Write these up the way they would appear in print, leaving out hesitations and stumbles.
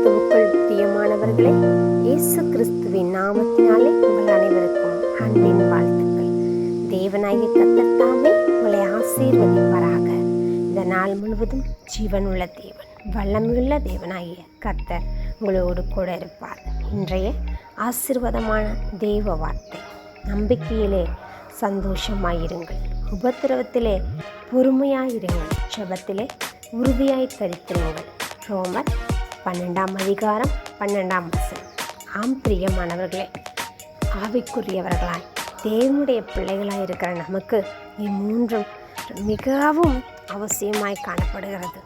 கிறிஸ்துவுக்குள் பிரியமானவர்களே, இயேசு கிறிஸ்துவின் நாமத்தினாலே உங்கள் அனைவருக்கும் அன்பின் வாழ்த்துக்கள். தேவனாகிய கர்த்தர் தாமே உங்களை ஆசீர்வதிப்பாராக. இந்த நாள் முழுவதும் ஜீவனுள்ள தேவன், வல்லமையுள்ள தேவனாகிய கர்த்தர் உங்களோடு கூட இருப்பார். இன்றைய ஆசீர்வாதமான தேவ வார்த்தை: நம்பிக்கையிலே சந்தோஷமாயிருங்கள், உபத்திரவத்திலே பொறுமையாயிருங்கள், ஜெபத்திலே உறுதியாய் தரித்திருங்கள். ரோமர் 12:12. ஆம் பிரியமானவர்களே, ஆவிக்குரியவர்களாய் தேவனுடைய பிள்ளைகளாய் இருக்கிற நமக்கு இம்மூன்றும் மிகவும் அவசியமாய் காணப்படுகிறது.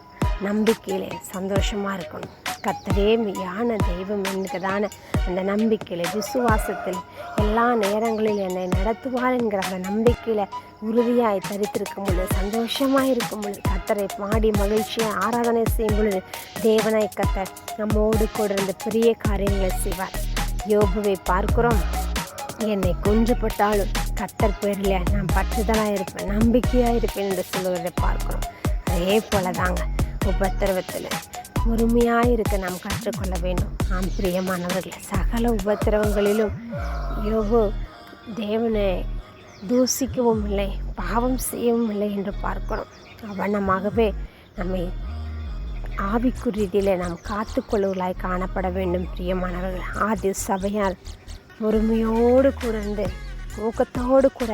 நம்பிக்கையிலே சந்தோஷமாக இருக்கணும். கர்த்தரே மெய்யான தெய்வம் என்கிறதான அந்த நம்பிக்கையில், விசுவாசத்தில் எல்லா நேரங்களிலும் என்னை நடத்துவார் என்கிற அந்த நம்பிக்கையில் உறுதியாய் தரித்திருக்கும் பொழுது, சந்தோஷமாக இருக்கும் பொழுது, கர்த்தரை பாடி மகிழ்ச்சியாக ஆராதனை செய்யும் பொழுது தேவனாய் கர்த்தர் நம்மோடு கூட இருந்து பெரிய காரியங்களை செய்வார். யோபுவை பார்க்கிறோம். என்னை கொன்றுபட்டாலும் கர்த்தர் பேரில் நான் பற்றுதலாக இருப்பேன், நம்பிக்கையாக இருப்பேன் என்று சொல்லுவதை பார்க்கிறோம். அதே போல தாங்க உபத்திரவத்தில் பொறுமையாக இருக்க நாம் கற்றுக்கொள்ள வேண்டும். ஆம் பிரியமானவர்களே, சகல உபத்திரவங்களிலும் யோபு தேவனை தூசிக்கவும் இல்லை, பாவம் செய்யவும் இல்லை என்று பார்க்கிறோம். அவனமாகவே நம்மை ஆவிக்குரியதிலே நாம் காத்துக்கொள்ளுவர்களாய் காணப்பட வேண்டும். பிரியமானவர்கள், ஆதி சபையால் பொறுமையோடு கூட இருந்து ஊக்கத்தோடு கூட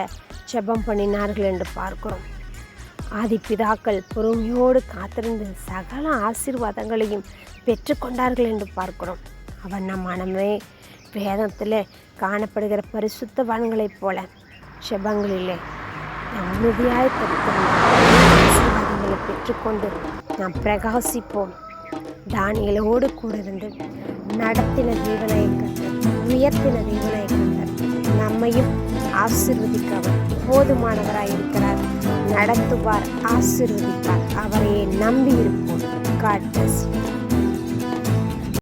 ஜெபம் பண்ணினார்கள் என்று பார்க்கிறோம். ஆதி பிதாக்கள் பொறுமையோடு காத்திருந்து சகல ஆசீர்வாதங்களையும் பெற்றுக்கொண்டார்கள் என்று பார்க்கிறோம். அவன் நம் மனமே வேதத்தில் காணப்படுகிற பரிசுத்தவான்களைப் போல ஜெபங்களிலே நாம் உறுதியாய் ஆசீர்வாதங்களை பெற்றுக்கொண்டு நாம் பிரகாசிப்போம். தானியேலோடு கூட இருந்து நடத்தின தேவனாய் கர்த்தர், உயர்த்தின தேவனாய் கர்த்தர் நம்மையும் ஆசீர்வதிக்க அவர் போதுமானவராய் இருக்கிறார். நடத்துவார், ஆசீர்வதிப்பார். அவரையே நம்பி இருப்போம். God bless you.